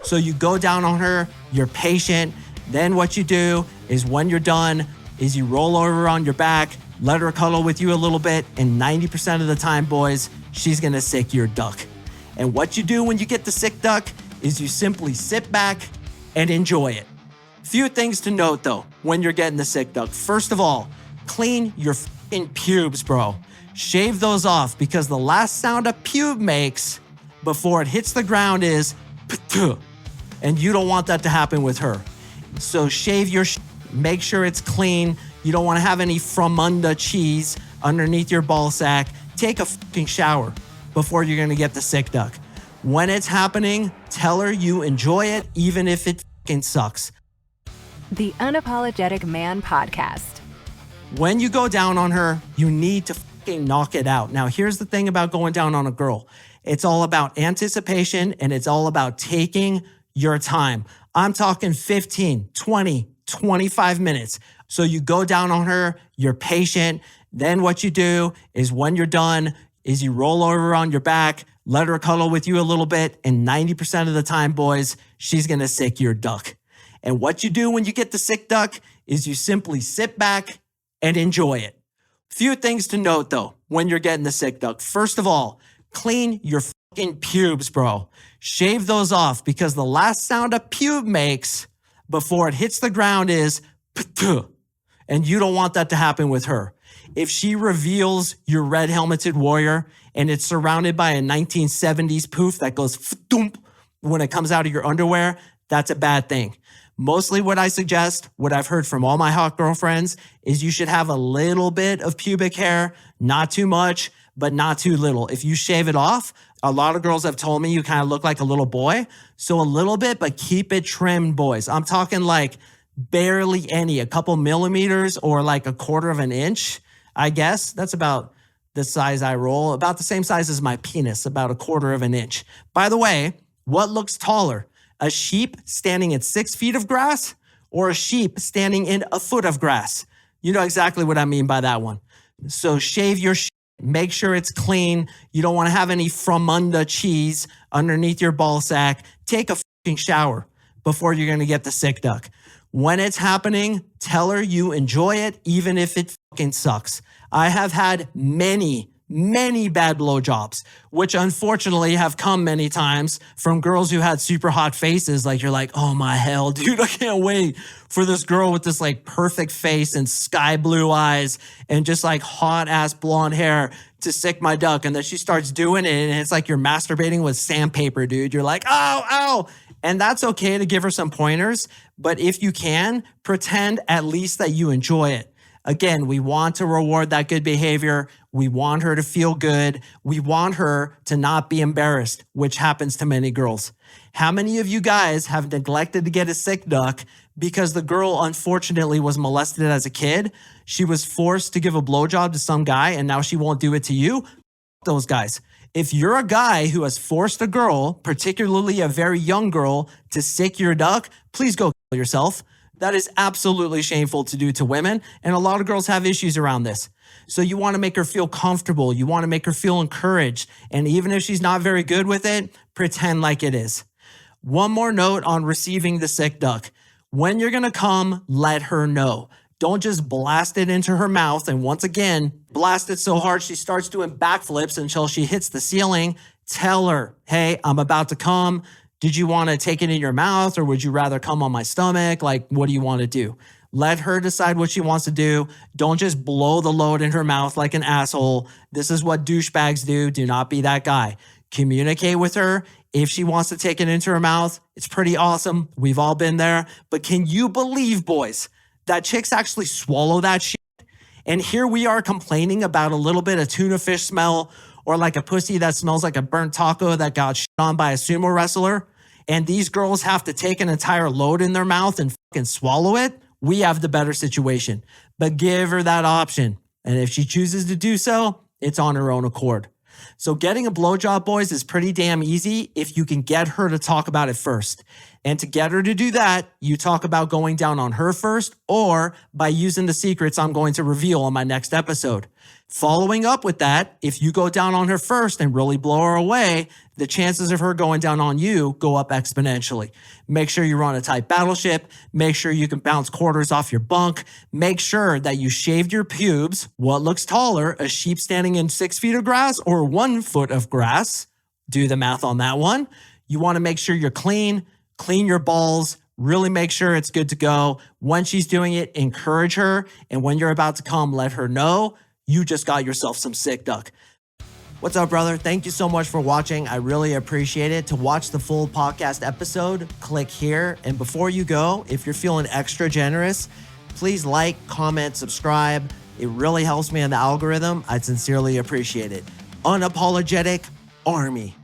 So you go down on her, you're patient. Then what you do is when you're done is you roll over on your back, let her cuddle with you a little bit, and 90% of the time, boys, she's gonna sick your duck. And what you do when you get the sick duck is you simply sit back and enjoy it. Few things to note though when you're getting the sick duck. First of all, clean your fucking pubes, bro. Shave those off because the last sound a pube makes before it hits the ground is ptuh, and you don't want that to happen with her. So shave your make sure it's clean. You don't want to have any fromunda cheese underneath your ball sack. Take a fucking shower before you're going to get the sick duck. When it's happening, tell her you enjoy it even if it fucking sucks. The Unapologetic Man Podcast. When you go down on her, you need to fucking knock it out. Now, here's the thing about going down on a girl. It's all about anticipation and it's all about taking your time. I'm talking 15, 20, 25 minutes. So you go down on her, you're patient. Then what you do is when you're done is you roll over on your back, let her cuddle with you a little bit, and 90% of the time, boys, she's gonna sick your duck. And what you do when you get the sick duck is you simply sit back and enjoy it. Few things to note though when you're getting the sick duck. First of all, clean your fucking pubes, bro. Shave those off because the last sound a pube makes before it hits the ground is ptuh, and you don't want that to happen with her. If she reveals your red helmeted warrior and it's surrounded by a 1970s poof that goes fdoomp when it comes out of your underwear, that's a bad thing. Mostly what I suggest, what I've heard from all my hot girlfriends, is you should have a little bit of pubic hair, not too much, but not too little. If you shave it off, a lot of girls have told me you kind of look like a little boy. So a little bit, but keep it trimmed, boys. I'm talking like barely any, a couple millimeters or like a quarter of an inch, I guess. That's about the size I roll, about the same size as my penis, about a quarter of an inch. By the way, what looks taller? A sheep standing in 6 feet of grass or a sheep standing in a foot of grass? You know exactly what I mean by that one. So shave your make sure it's clean. You don't want to have any fromunda cheese underneath your ball sack. Take a fucking shower before you're going to get the sick duck. When it's happening, tell her you enjoy it even if it fucking sucks. I have had many bad blowjobs, which unfortunately have come many times from girls who had super hot faces. Like, you're like, oh my hell, dude, I can't wait for this girl with this like perfect face and sky blue eyes and just like hot ass blonde hair to sick my duck. And then she starts doing it and it's like you're masturbating with sandpaper, dude. You're like, ow. And that's okay to give her some pointers. But if you can, pretend at least that you enjoy it. Again, we want to reward that good behavior. We want her to feel good. We want her to not be embarrassed, which happens to many girls. How many of you guys have neglected to get a sick duck because the girl unfortunately was molested as a kid? She was forced to give a blowjob to some guy and now she won't do it to you? Those guys. If you're a guy who has forced a girl, particularly a very young girl, to sick your duck, please go kill yourself. That is absolutely shameful to do to women, and a lot of girls have issues around this. So you want to make her feel comfortable. You want to make her feel encouraged. And even if she's not very good with it, pretend like it is. One more note on receiving the sick duck. When you're going to come, let her know. Don't just blast it into her mouth. And once again, blast it so hard she starts doing backflips until she hits the ceiling. Tell her, hey, I'm about to come. Did you want to take it in your mouth or would you rather come on my stomach? Like, what do you want to do? Let her decide what she wants to do. Don't just blow the load in her mouth like an asshole. This is what douchebags do. Do not be that guy. Communicate with her. If she wants to take it into her mouth, it's pretty awesome. We've all been there. But can you believe, boys, that chicks actually swallow that shit? And here we are complaining about a little bit of tuna fish smell or like a pussy that smells like a burnt taco that got shit on by a sumo wrestler. And these girls have to take an entire load in their mouth and fucking swallow it. We have the better situation. But give her that option. And if she chooses to do so, it's on her own accord. So getting a blowjob, boys, is pretty damn easy if you can get her to talk about it first. And to get her to do that, you talk about going down on her first or by using the secrets I'm going to reveal on my next episode. Following up with that, if you go down on her first and really blow her away, the chances of her going down on you go up exponentially. Make sure you're on a tight battleship. Make sure you can bounce quarters off your bunk. Make sure that you shaved your pubes. What looks taller, a sheep standing in 6 feet of grass or 1 foot of grass? Do the math on that one. You want to make sure you're clean your balls, really make sure it's good to go. When she's doing it, encourage her. And when you're about to come, let her know you just got yourself some sick duck. What's up, brother? Thank you so much for watching. I really appreciate it. To watch the full podcast episode, click here. And before you go, if you're feeling extra generous, please like, comment, subscribe. It really helps me in the algorithm. I'd sincerely appreciate it. Unapologetic Army.